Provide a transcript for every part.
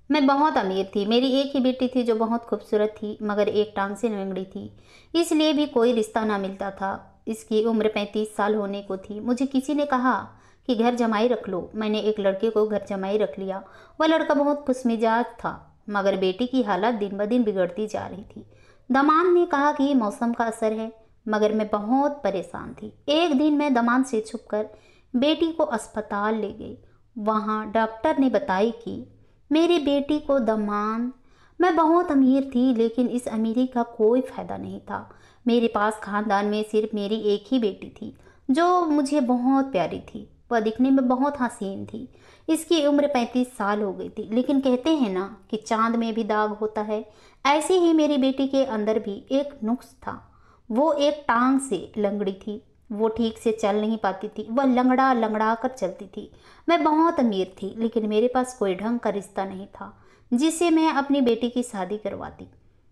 मैं बहुत अमीर थी। मेरी एक ही बेटी थी जो बहुत खूबसूरत थी, मगर एक टांग से लंगड़ी थी, इसलिए भी कोई रिश्ता ना मिलता था। इसकी उम्र 35 साल होने को थी। मुझे किसी ने कहा कि घर जमाई रख लो। मैंने एक लड़के को घर जमाई रख लिया। वह लड़का बहुत खुशमिजाज था, मगर बेटी की हालत दिन ब दिन बिगड़ती जा रही थी। दामाद ने कहा कि मौसम का असर है, मगर मैं बहुत परेशान थी। एक दिन मैं दामाद से छुपकर बेटी को अस्पताल ले गई। वहाँ डॉक्टर ने बताई कि मेरी बेटी को दामाद। मैं बहुत अमीर थी, लेकिन इस अमीरी का कोई फायदा नहीं था। मेरे पास खानदान में सिर्फ मेरी एक ही बेटी थी, जो मुझे बहुत प्यारी थी। वह दिखने में बहुत हसीन थी। इसकी उम्र 35 साल हो गई थी, लेकिन कहते हैं ना कि चांद में भी दाग होता है। ऐसे ही मेरी बेटी के अंदर भी एक नुक्स था। वो एक टांग से लंगड़ी थी। वो ठीक से चल नहीं पाती थी। वह लंगड़ा लंगड़ा कर चलती थी। मैं बहुत अमीर थी, लेकिन मेरे पास कोई ढंग का रिश्ता नहीं था जिससे मैं अपनी बेटी की शादी करवाती।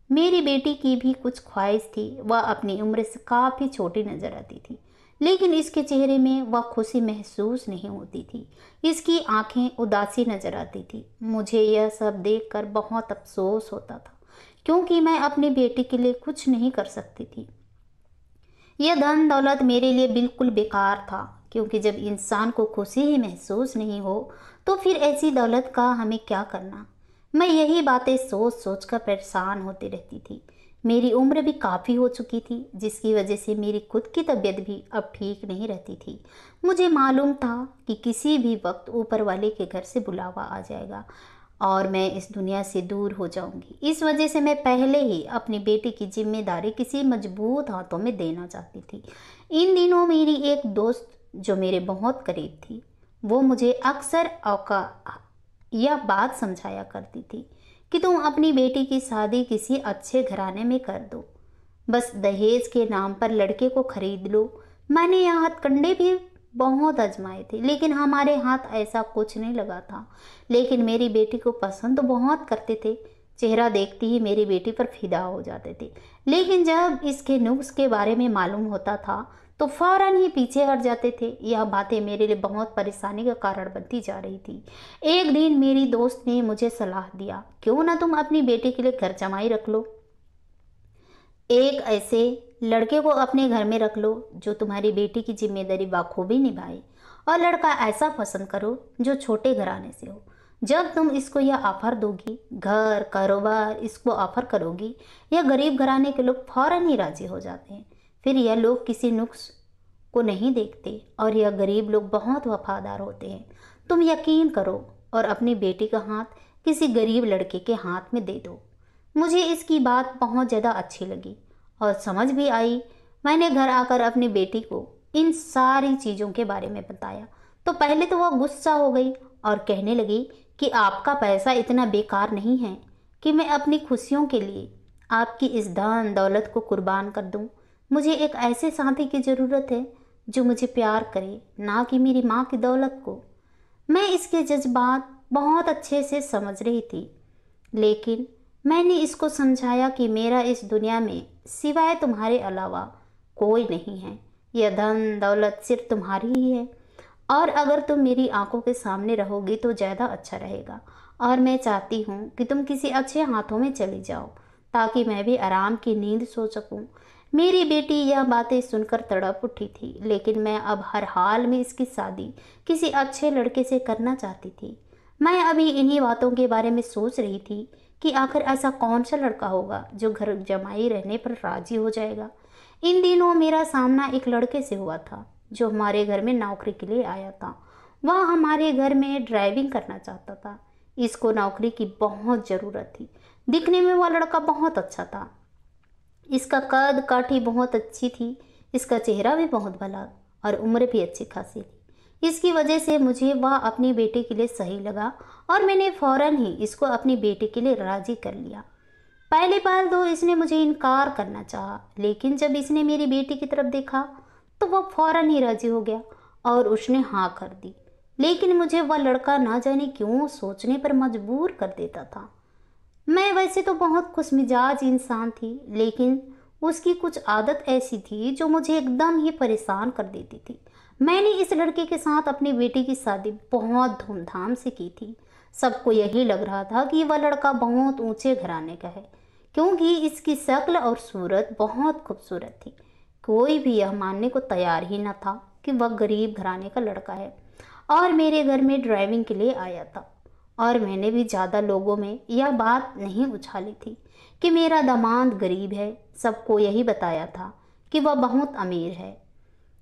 मेरी बेटी की भी कुछ ख्वाहिश थी। वह अपनी उम्र से काफ़ी छोटी नजर आती थी, लेकिन इसके चेहरे में वह खुशी महसूस नहीं होती थी। इसकी आंखें उदासी नजर आती थी। मुझे यह सब देखकर बहुत अफसोस होता था, क्योंकि मैं अपनी बेटी के लिए कुछ नहीं कर सकती थी। यह धन दौलत मेरे लिए बिल्कुल बेकार था, क्योंकि जब इंसान को खुशी ही महसूस नहीं हो तो फिर ऐसी दौलत का हमें क्या करना। मैं यही बातें सोच सोच कर परेशान होती रहती थी। मेरी उम्र भी काफ़ी हो चुकी थी, जिसकी वजह से मेरी खुद की तबीयत भी अब ठीक नहीं रहती थी। मुझे मालूम था कि किसी भी वक्त ऊपर वाले के घर से बुलावा आ जाएगा और मैं इस दुनिया से दूर हो जाऊंगी। इस वजह से मैं पहले ही अपनी बेटी की जिम्मेदारी किसी मजबूत हाथों में देना चाहती थी। इन दिनों मेरी एक दोस्त जो मेरे बहुत करीब थी, वो मुझे अक्सर औका यह बात समझाया करती थी कि तुम अपनी बेटी की शादी किसी अच्छे घराने में कर दो, बस दहेज के नाम पर लड़के को खरीद लो। मैंने यह हथकंडे भी बहुत आजमाए थे, लेकिन हमारे हाथ ऐसा कुछ नहीं लगा था। लेकिन मेरी बेटी को पसंद तो बहुत करते थे। चेहरा देखते ही मेरी बेटी पर फिदा हो जाते थे। लेकिन जब इसके नुक्स के बारे में मालूम होता था तो फौरन ही पीछे हट जाते थे। यह बातें मेरे लिए बहुत परेशानी का कारण बनती जा रही थी। एक दिन मेरी दोस्त ने मुझे सलाह दिया, क्यों ना तुम अपनी बेटी के लिए घर जमाई रख लो। एक ऐसे लड़के को अपने घर में रख लो जो तुम्हारी बेटी की जिम्मेदारी बाखूबी निभाए, और लड़का ऐसा पसंद करो जो छोटे घराने से हो। जब तुम इसको यह ऑफर दोगी, घर कारोबार इसको ऑफर करोगी, यह गरीब घराने के लोग फौरन ही राजी हो जाते हैं। फिर यह लोग किसी नुक्स को नहीं देखते, और यह गरीब लोग बहुत वफादार होते हैं। तुम यकीन करो और अपनी बेटी का हाथ किसी गरीब लड़के के हाथ में दे दो। मुझे इसकी बात बहुत ज़्यादा अच्छी लगी और समझ भी आई। मैंने घर आकर अपनी बेटी को इन सारी चीज़ों के बारे में बताया तो पहले तो वह गुस्सा हो गई और कहने लगी कि आपका पैसा इतना बेकार नहीं है कि मैं अपनी खुशियों के लिए आपकी इस धन दौलत को कुर्बान कर दूं। मुझे एक ऐसे साथी की ज़रूरत है जो मुझे प्यार करे, ना कि मेरी माँ की दौलत को। मैं इसके जज्बात बहुत अच्छे से समझ रही थी, लेकिन मैंने इसको समझाया कि मेरा इस दुनिया में सिवाय तुम्हारे अलावा कोई नहीं है। यह धन दौलत सिर्फ तुम्हारी ही है, और अगर तुम मेरी आंखों के सामने रहोगी तो ज़्यादा अच्छा रहेगा। और मैं चाहती हूँ कि तुम किसी अच्छे हाथों में चली जाओ, ताकि मैं भी आराम की नींद सो सकूँ। मेरी बेटी यह बातें सुनकर तड़प उठी थी, लेकिन मैं अब हर हाल में इसकी शादी किसी अच्छे लड़के से करना चाहती थी। मैं अभी इन्हीं बातों के बारे में सोच रही थी कि आखिर ऐसा कौन सा लड़का होगा जो घर जमाई रहने पर राजी हो जाएगा। इन दिनों मेरा सामना एक लड़के से हुआ था जो हमारे घर में नौकरी के लिए आया था। वह हमारे घर में ड्राइविंग करना चाहता था। इसको नौकरी की बहुत ज़रूरत थी। दिखने में वह लड़का बहुत अच्छा था। इसका कद काठी बहुत अच्छी थी। इसका चेहरा भी बहुत भला और उम्र भी अच्छी खासी थी। इसकी वजह से मुझे वह अपनी बेटी के लिए सही लगा और मैंने फौरन ही इसको अपनी बेटी के लिए राजी कर लिया। पहले पहल तो इसने मुझे इनकार करना चाहा, लेकिन जब इसने मेरी बेटी की तरफ देखा तो वह फौरन ही राजी हो गया और उसने हाँ कर दी। लेकिन मुझे वह लड़का ना जाने क्यों सोचने पर मजबूर कर देता था। मैं वैसे तो बहुत खुशमिजाज इंसान थी, लेकिन उसकी कुछ आदत ऐसी थी जो मुझे एकदम ही परेशान कर देती थी। मैंने इस लड़के के साथ अपनी बेटी की शादी बहुत धूमधाम से की थी। सबको यही लग रहा था कि वह लड़का बहुत ऊंचे घराने का है, क्योंकि इसकी शक्ल और सूरत बहुत खूबसूरत थी। कोई भी यह मानने को तैयार ही न था कि वह गरीब घराने का लड़का है और मेरे घर में ड्राइविंग के लिए आया था। और मैंने भी ज़्यादा लोगों में यह बात नहीं उछाली थी कि मेरा दामाद गरीब है। सबको यही बताया था कि वह बहुत अमीर है।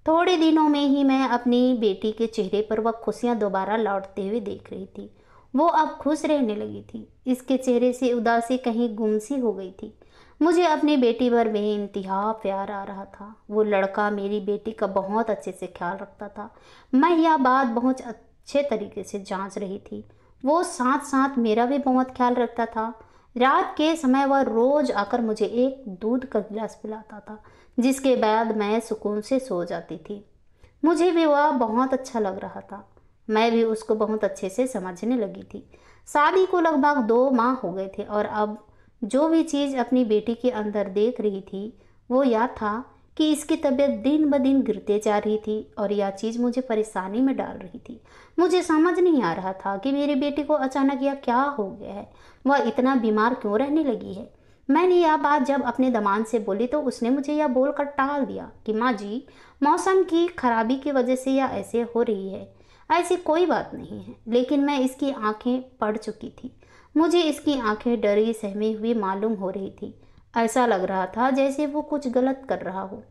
थोड़े दिनों में ही मैं अपनी बेटी के चेहरे पर वह खुशियाँ दोबारा लौटते हुए देख रही थी। वो अब खुश रहने लगी थी। इसके चेहरे से उदासी कहीं गुमसी हो गई थी। मुझे अपनी बेटी पर बेइंतहा प्यार आ रहा था। वो लड़का मेरी बेटी का बहुत अच्छे से ख्याल रखता था। मैं यह बात बहुत अच्छे तरीके से जांच रही थी। वो साथ साथ मेरा भी बहुत ख्याल रखता था। रात के समय वह रोज आकर मुझे एक दूध का गिलास पिलाता था, जिसके बाद मैं सुकून से सो जाती थी। मुझे भी वह बहुत अच्छा लग रहा था। मैं भी उसको बहुत अच्छे से समझने लगी थी। शादी को लगभग 2 माह हो गए थे और अब जो भी चीज़ अपनी बेटी के अंदर देख रही थी वो यह था कि इसकी तबीयत दिन ब दिन गिरते जा रही थी और यह चीज़ मुझे परेशानी में डाल रही थी। मुझे समझ नहीं आ रहा था कि मेरी बेटी को अचानक यह क्या हो गया है, वह इतना बीमार क्यों रहने लगी है। मैंने यह बात जब अपने दामाद से बोली तो उसने मुझे यह बोलकर टाल दिया कि माँ जी, मौसम की खराबी की वजह से यह ऐसे हो रही है, ऐसी कोई बात नहीं है। लेकिन मैं इसकी आंखें पढ़ चुकी थी। मुझे इसकी आंखें डरी सहमी हुई मालूम हो रही थी। ऐसा लग रहा था जैसे वो कुछ गलत कर रहा हो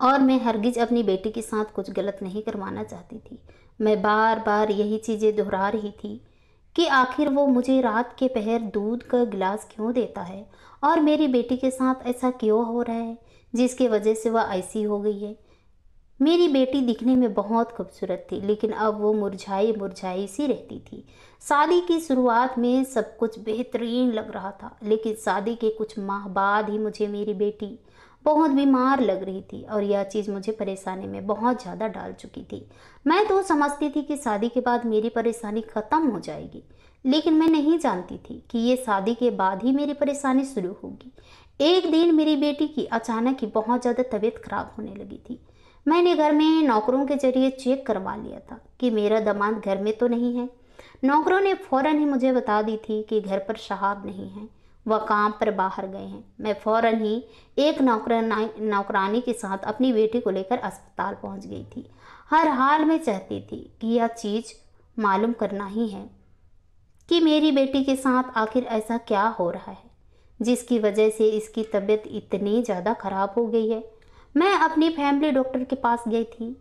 और मैं हरगिज अपनी बेटी के साथ कुछ गलत नहीं करवाना चाहती थी। मैं बार बार यही चीज़ें दोहरा रही थी कि आखिर वो मुझे रात के पहर दूध का गिलास क्यों देता है और मेरी बेटी के साथ ऐसा क्यों हो रहा है जिसकी वजह से वह ऐसी हो गई है। मेरी बेटी दिखने में बहुत खूबसूरत थी, लेकिन अब वो मुरझाई मुरझाई सी रहती थी। शादी की शुरुआत में सब कुछ बेहतरीन लग रहा था, लेकिन शादी के कुछ माह बाद ही मुझे मेरी बेटी बहुत बीमार लग रही थी और यह चीज़ मुझे परेशानी में बहुत ज़्यादा डाल चुकी थी। मैं तो समझती थी कि शादी के बाद मेरी परेशानी ख़त्म हो जाएगी, लेकिन मैं नहीं जानती थी कि ये शादी के बाद ही मेरी परेशानी शुरू होगी। एक दिन मेरी बेटी की अचानक ही बहुत ज़्यादा तबीयत खराब होने लगी थी। मैंने घर में नौकरों के जरिए चेक करवा लिया था कि मेरा दामाद घर में तो नहीं है। नौकरों ने फौरन ही मुझे बता दी थी कि घर पर साहब नहीं है, वह काम पर बाहर गए हैं। मैं फौरन ही एक नौकरानी के साथ अपनी बेटी को लेकर अस्पताल पहुंच गई थी। हर हाल में चाहती थी कि यह चीज़ मालूम करना ही है कि मेरी बेटी के साथ आखिर ऐसा क्या हो रहा है जिसकी वजह से इसकी तबीयत इतनी ज़्यादा ख़राब हो गई है। मैं अपनी फैमिली डॉक्टर के पास गई थी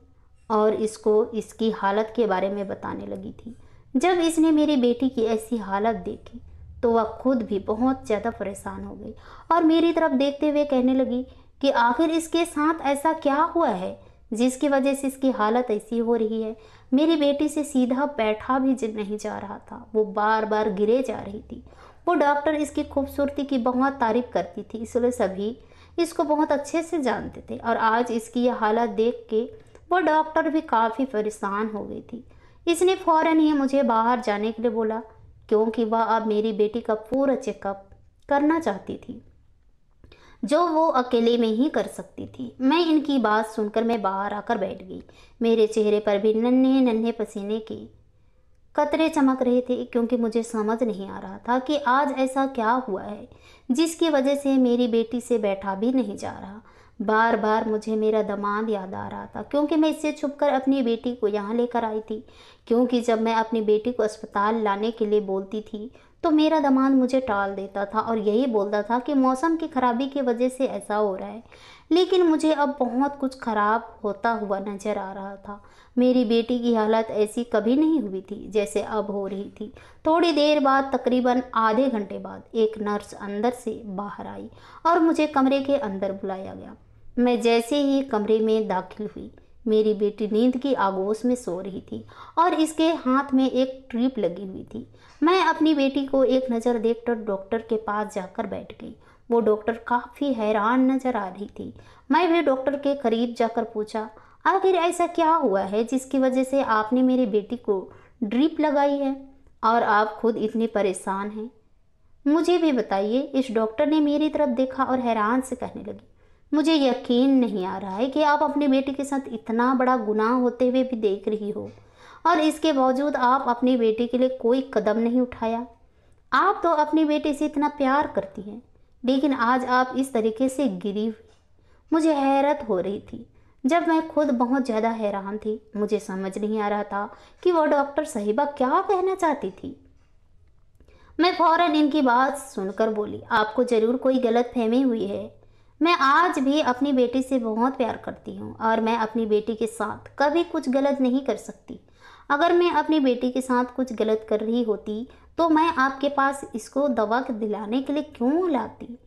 और इसको इसकी हालत के बारे में बताने लगी थी। जब इसने मेरी बेटी की ऐसी हालत देखी तो वह खुद भी बहुत ज़्यादा परेशान हो गई और मेरी तरफ देखते हुए कहने लगी कि आखिर इसके साथ ऐसा क्या हुआ है जिसकी वजह से इसकी हालत ऐसी हो रही है। मेरी बेटी से सीधा बैठा भी नहीं जा रहा था, वो बार बार गिरे जा रही थी। वो डॉक्टर इसकी खूबसूरती की बहुत तारीफ करती थी, इसलिए सभी इसको बहुत अच्छे से जानते थे और आज इसकी यह हालत देख के वो डॉक्टर भी काफ़ी परेशान हो गई थी। इसने फ़ौरन ही मुझे बाहर जाने के लिए बोला, क्योंकि वह अब मेरी बेटी का पूरा चेकअप करना चाहती थी, जो वो अकेले में ही कर सकती थी। मैं इनकी बात सुनकर मैं बाहर आकर बैठ गई। मेरे चेहरे पर भी नन्हे नन्हे पसीने के कतरे चमक रहे थे, क्योंकि मुझे समझ नहीं आ रहा था कि आज ऐसा क्या हुआ है जिसकी वजह से मेरी बेटी से बैठा भी नहीं जा रहा। बार बार मुझे मेरा दामाद याद आ रहा था, क्योंकि मैं इससे छुपकर अपनी बेटी को यहाँ लेकर आई थी। क्योंकि जब मैं अपनी बेटी को अस्पताल लाने के लिए बोलती थी तो मेरा दामाद मुझे टाल देता था और यही बोलता था कि मौसम की खराबी की वजह से ऐसा हो रहा है। लेकिन मुझे अब बहुत कुछ खराब होता हुआ नजर आ रहा था। मेरी बेटी की हालत ऐसी कभी नहीं हुई थी जैसे अब हो रही थी। थोड़ी देर बाद, तकरीबन आधे घंटे बाद, एक नर्स अंदर से बाहर आई और मुझे कमरे के अंदर बुलाया गया। मैं जैसे ही कमरे में दाखिल हुई, मेरी बेटी नींद की आगोश में सो रही थी और इसके हाथ में एक ट्रिप लगी हुई थी। मैं अपनी बेटी को एक नज़र देखकर डॉक्टर के पास जाकर बैठ गई। वो डॉक्टर काफ़ी हैरान नज़र आ रही थी। मैं भी डॉक्टर के करीब जाकर पूछा, आखिर ऐसा क्या हुआ है जिसकी वजह से आपने मेरी बेटी को ड्रिप लगाई है और आप खुद इतनी परेशान हैं? मुझे भी बताइए। इस डॉक्टर ने मेरी तरफ देखा और हैरान से कहने लगी, मुझे यकीन नहीं आ रहा है कि आप अपनी बेटी के साथ इतना बड़ा गुनाह होते हुए भी देख रही हो। और इसके बावजूद आप अपनी बेटी के लिए कोई कदम नहीं उठाया। आप तो अपनी बेटी से इतना प्यार करती हैं, लेकिन आज आप इस तरीके से गिरी हुई। मुझे हैरत हो रही थी, जब मैं खुद बहुत ज़्यादा हैरान थी। मुझे समझ नहीं आ रहा था कि वह डॉक्टर साहिबा क्या कहना चाहती थी। मैं फौरन इनकी बात सुनकर बोली, आपको ज़रूर कोई गलतफहमी हुई है। मैं आज भी अपनी बेटी से बहुत प्यार करती हूँ और मैं अपनी बेटी के साथ कभी कुछ गलत नहीं कर सकती। अगर मैं अपनी बेटी के साथ कुछ गलत कर रही होती तो मैं आपके पास इसको दवा दिलाने के लिए क्यों लाती।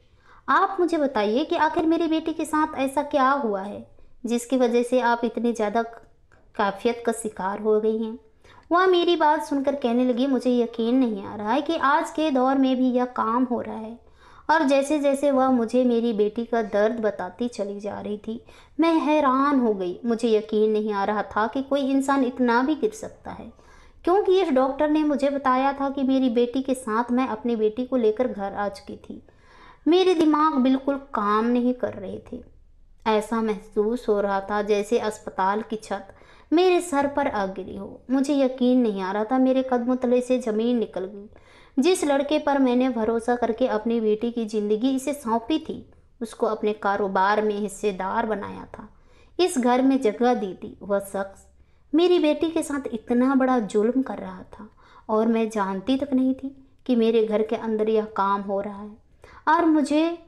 आप मुझे बताइए कि आखिर मेरी बेटी के साथ ऐसा क्या हुआ है जिसकी वजह से आप इतनी ज़्यादा काफियत का शिकार हो गई हैं। वह मेरी बात सुनकर कहने लगी, मुझे यकीन नहीं आ रहा है कि आज के दौर में भी यह काम हो रहा है। और जैसे जैसे वह मुझे मेरी बेटी का दर्द बताती चली जा रही थी, मैं हैरान हो गई। मुझे यकीन नहीं आ रहा था कि कोई इंसान इतना भी गिर सकता है, क्योंकि इस डॉक्टर ने मुझे बताया था कि मेरी बेटी के साथ मैं अपनी बेटी को लेकर घर आ चुकी थी। मेरे दिमाग बिल्कुल काम नहीं कर रहे थे। ऐसा महसूस हो रहा था जैसे अस्पताल की छत मेरे सर पर आ गिरी हो। मुझे यकीन नहीं आ रहा था, मेरे कदमों तले से ज़मीन निकल गई। जिस लड़के पर मैंने भरोसा करके अपनी बेटी की ज़िंदगी इसे सौंपी थी, उसको अपने कारोबार में हिस्सेदार बनाया था, इस घर में जगह दी थी, वह शख्स मेरी बेटी के साथ इतना बड़ा जुल्म कर रहा था और मैं जानती तक नहीं थी कि मेरे घर के अंदर यह काम हो रहा है। और मुझे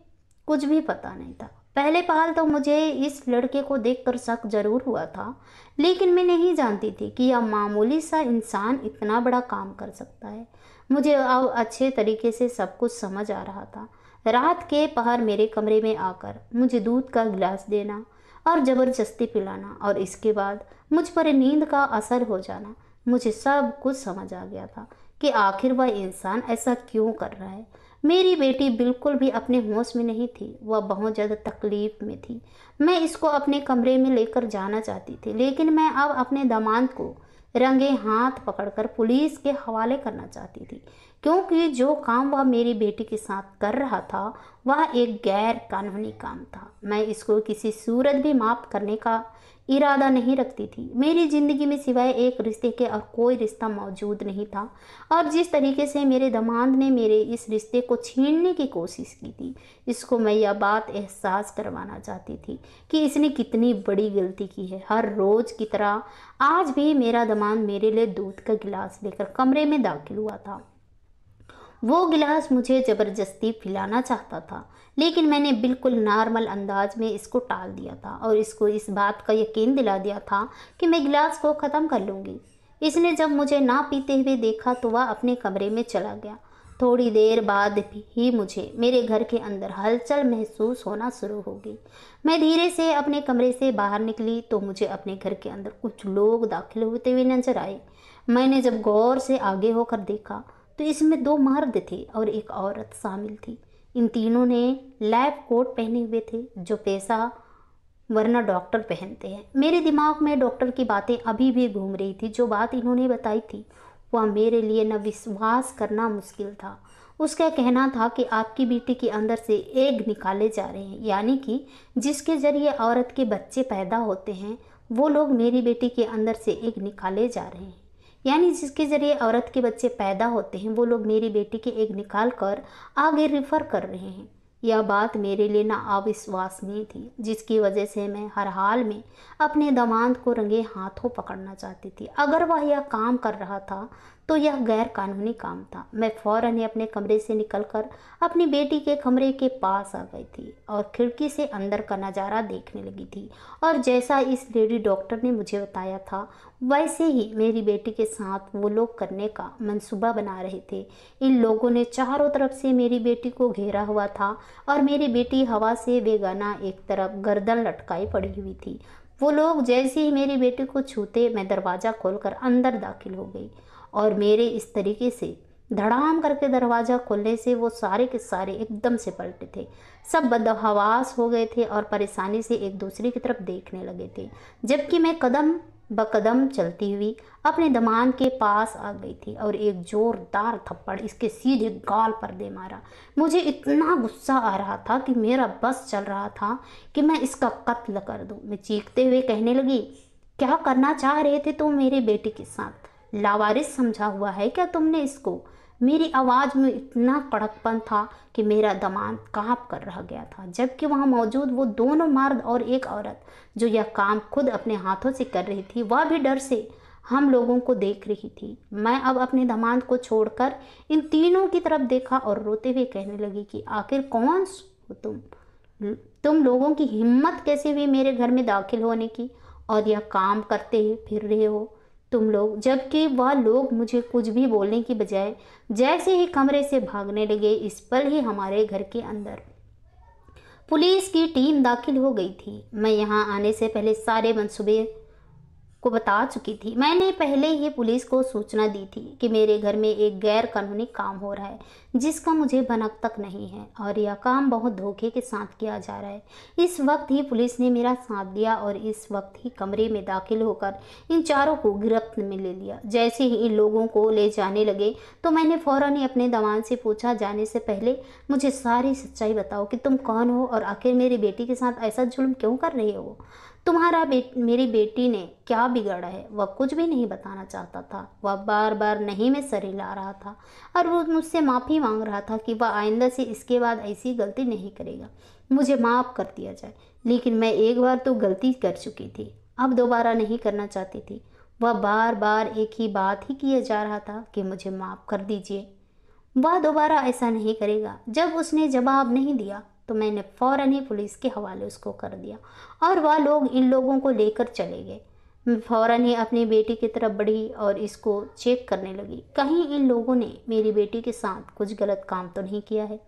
कुछ भी पता नहीं था। पहले पहल तो मुझे इस लड़के को देखकर शक जरूर हुआ था, लेकिन मैं नहीं जानती थी कि यह मामूली सा इंसान इतना बड़ा काम कर सकता है। मुझे अब अच्छे तरीके से सब कुछ समझ आ रहा था। रात के पहर मेरे कमरे में आकर मुझे दूध का गिलास देना और ज़बरदस्ती पिलाना और इसके बाद मुझ पर नींद का असर हो जाना, मुझे सब कुछ समझ आ गया था कि आखिर वह इंसान ऐसा क्यों कर रहा है। मेरी बेटी बिल्कुल भी अपने होश में नहीं थी, वह बहुत ज़्यादा तकलीफ में थी। मैं इसको अपने कमरे में लेकर जाना चाहती थी, लेकिन मैं अब अपने दामाद को रंगे हाथ पकड़कर पुलिस के हवाले करना चाहती थी, क्योंकि जो काम वह मेरी बेटी के साथ कर रहा था वह एक गैर कानूनी काम था। मैं इसको किसी सूरत भी माफ़ करने का इरादा नहीं रखती थी। मेरी ज़िंदगी में सिवाय एक रिश्ते के और कोई रिश्ता मौजूद नहीं था, और जिस तरीके से मेरे दामाद ने मेरे इस रिश्ते को छीनने की कोशिश की थी, इसको मैं यह बात एहसास करवाना चाहती थी कि इसने कितनी बड़ी गलती की है। हर रोज़ की तरह आज भी मेरा दामाद मेरे लिए दूध का गिलास लेकर कमरे में दाखिल हुआ था। वो गिलास मुझे ज़बरदस्ती पिलाना चाहता था, लेकिन मैंने बिल्कुल नॉर्मल अंदाज में इसको टाल दिया था और इसको इस बात का यकीन दिला दिया था कि मैं गिलास को ख़त्म कर लूँगी। इसने जब मुझे ना पीते हुए देखा तो वह अपने कमरे में चला गया। थोड़ी देर बाद ही मुझे मेरे घर के अंदर हलचल महसूस होना शुरू हो गई। मैं धीरे से अपने कमरे से बाहर निकली तो मुझे अपने घर के अंदर कुछ लोग दाखिल होते हुए नजर आए। मैंने जब गौर से आगे होकर देखा तो इसमें 2 मर्द थे और एक औरत शामिल थी। इन तीनों ने लैब कोट पहने हुए थे, जो पेशा वरना डॉक्टर पहनते हैं। मेरे दिमाग में डॉक्टर की बातें अभी भी घूम रही थी। जो बात इन्होंने बताई थी वह मेरे लिए न विश्वास करना मुश्किल था। उसका कहना था कि आपकी बेटी के अंदर से एग निकाले जा रहे हैं, यानी कि जिसके ज़रिए औरत के बच्चे पैदा होते हैं वो लोग मेरी बेटी के अंदर से एग निकाले जा रहे हैं। यानी जिसके ज़रिए औरत के बच्चे पैदा होते हैं वो लोग मेरी बेटी के एग निकाल कर आगे रिफ़र कर रहे हैं। यह बात मेरे लिए ना अविश्वसनीय थी, जिसकी वजह से मैं हर हाल में अपने दामाद को रंगे हाथों पकड़ना चाहती थी। अगर वह यह काम कर रहा था तो यह गैर कानूनी काम था। मैं फ़ौरन ही अपने कमरे से निकलकर अपनी बेटी के कमरे के पास आ गई थी और खिड़की से अंदर का नज़ारा देखने लगी थी। और जैसा इस लेडी डॉक्टर ने मुझे बताया था वैसे ही मेरी बेटी के साथ वो लोग करने का मंसूबा बना रहे थे। इन लोगों ने चारों तरफ से मेरी बेटी को घेरा हुआ था और मेरी बेटी हवा से बेगाना एक तरफ गर्दन लटकाई पड़ी हुई थी। वो लोग जैसे ही मेरी बेटी को छूते मैं दरवाज़ा खोलकर अंदर दाखिल हो गई और मेरे इस तरीके से धड़ाम करके दरवाज़ा खोलने से वो सारे के सारे एकदम से पलटे थे। सब बदहवास हो गए थे और परेशानी से एक दूसरे की तरफ देखने लगे थे, जबकि मैं कदम बकदम चलती हुई अपने दामाद के पास आ गई थी और एक जोरदार थप्पड़ इसके सीधे गाल पर दे मारा। मुझे इतना गुस्सा आ रहा था कि मेरा बस चल रहा था कि मैं इसका कत्ल कर दूं। मैं चीखते हुए कहने लगी, क्या करना चाह रहे थे तुम मेरे बेटे के साथ? लावारिस समझा हुआ है क्या तुमने इसको? मेरी आवाज़ में इतना कड़कपन था कि मेरा दिमाग कांप कर रह गया था, जबकि वहाँ मौजूद वो दोनों मर्द और एक औरत जो यह काम खुद अपने हाथों से कर रही थी, वह भी डर से हम लोगों को देख रही थी। मैं अब अपने दामाद को छोड़कर इन तीनों की तरफ देखा और रोते हुए कहने लगी कि आखिर कौन हो तुम लोगों की हिम्मत कैसे हुई मेरे घर में दाखिल होने की और यह काम करते फिर रहे हो तुम लोग? जबकि वह लोग मुझे कुछ भी बोलने की बजाय जैसे ही कमरे से भागने लगे, इस पल ही हमारे घर के अंदर पुलिस की टीम दाखिल हो गई थी। मैं यहाँ आने से पहले सारे मंसूबे को बता चुकी थी। मैंने पहले ही पुलिस को सूचना दी थी कि मेरे घर में एक गैर कानूनी काम हो रहा है जिसका मुझे भनक तक नहीं है और यह काम बहुत धोखे के साथ किया जा रहा है। इस वक्त ही पुलिस ने मेरा साथ दिया और इस वक्त ही कमरे में दाखिल होकर इन चारों को गिरफ्त में ले लिया। जैसे ही इन लोगों को ले जाने लगे तो मैंने फौरन ही अपने दामाद से पूछा, जाने से पहले मुझे सारी सच्चाई बताओ कि तुम कौन हो और आखिर मेरी बेटी के साथ ऐसा जुल्म क्यों कर रहे हो? मेरी बेटी ने क्या बिगाड़ा है? वह कुछ भी नहीं बताना चाहता था। वह बार बार नहीं में सर हिला रहा था और वो मुझसे माफ़ी मांग रहा था कि वह आइंदा से इसके बाद ऐसी गलती नहीं करेगा, मुझे माफ़ कर दिया जाए। लेकिन मैं एक बार तो गलती कर चुकी थी, अब दोबारा नहीं करना चाहती थी। वह बार बार एक ही बात ही किया जा रहा था कि मुझे माफ़ कर दीजिए, वह दोबारा ऐसा नहीं करेगा। जब उसने जवाब नहीं दिया तो मैंने फ़ौरन ही पुलिस के हवाले उसको कर दिया और वह लोग इन लोगों को लेकर चले गए। मैं फ़ौरन ही अपनी बेटी की तरफ बढ़ी और इसको चेक करने लगी, कहीं इन लोगों ने मेरी बेटी के साथ कुछ गलत काम तो नहीं किया है।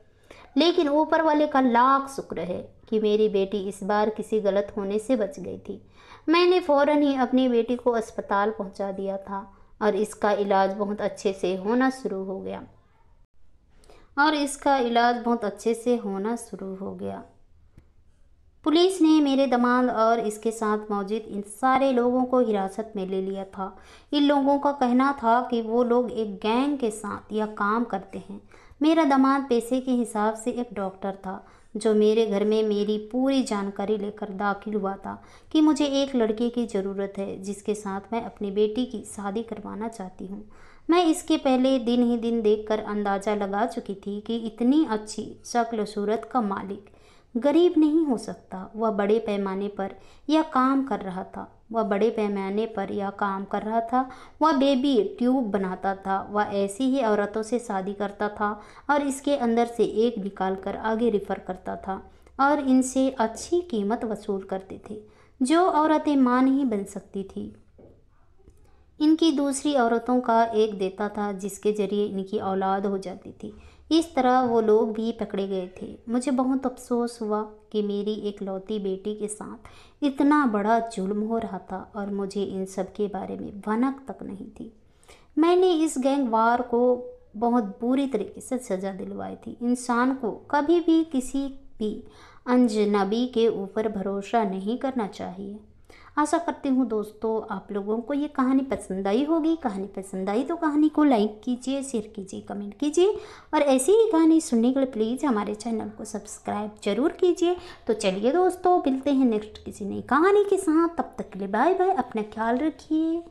लेकिन ऊपर वाले का लाख शुक्र है कि मेरी बेटी इस बार किसी गलत होने से बच गई थी। मैंने फ़ौरन ही अपनी बेटी को अस्पताल पहुंचा दिया था और इसका इलाज बहुत अच्छे से होना शुरू हो गया। पुलिस ने मेरे दामाद और इसके साथ मौजूद इन सारे लोगों को हिरासत में ले लिया था। इन लोगों का कहना था कि वो लोग एक गैंग के साथ यह काम करते हैं। मेरा दामाद पेशे के हिसाब से एक डॉक्टर था जो मेरे घर में मेरी पूरी जानकारी लेकर दाखिल हुआ था कि मुझे एक लड़के की ज़रूरत है जिसके साथ मैं अपनी बेटी की शादी करवाना चाहती हूँ। मैं इसके पहले दिन ही दिन देखकर अंदाज़ा लगा चुकी थी कि इतनी अच्छी शक्ल सूरत का मालिक गरीब नहीं हो सकता। वह बड़े पैमाने पर यह काम कर रहा था। वह बेबी ट्यूब बनाता था। वह ऐसी ही औरतों से शादी करता था और इसके अंदर से एक निकाल कर आगे रिफ़र करता था और इनसे अच्छी कीमत वसूल करते थे। जो औरतें मां नहीं बन सकती थी, इनकी दूसरी औरतों का एक देता था जिसके ज़रिए इनकी औलाद हो जाती थी। इस तरह वो लोग भी पकड़े गए थे। मुझे बहुत अफसोस हुआ कि मेरी एक लौती बेटी के साथ इतना बड़ा जुल्म हो रहा था और मुझे इन सब के बारे में भनक तक नहीं थी। मैंने इस गैंगवार को बहुत बुरी तरीके से सज़ा दिलवाई थी। इंसान को कभी भी किसी भी अजनबी के ऊपर भरोसा नहीं करना चाहिए। आशा करती हूँ दोस्तों आप लोगों को ये कहानी पसंद आई होगी। कहानी पसंद आई तो कहानी को लाइक कीजिए, शेयर कीजिए, कमेंट कीजिए और ऐसी ही कहानी सुनने के लिए प्लीज़ हमारे चैनल को सब्सक्राइब जरूर कीजिए। तो चलिए दोस्तों मिलते हैं नेक्स्ट किसी नई कहानी के साथ। तब तक के लिए बाय बाय, अपना ख्याल रखिए।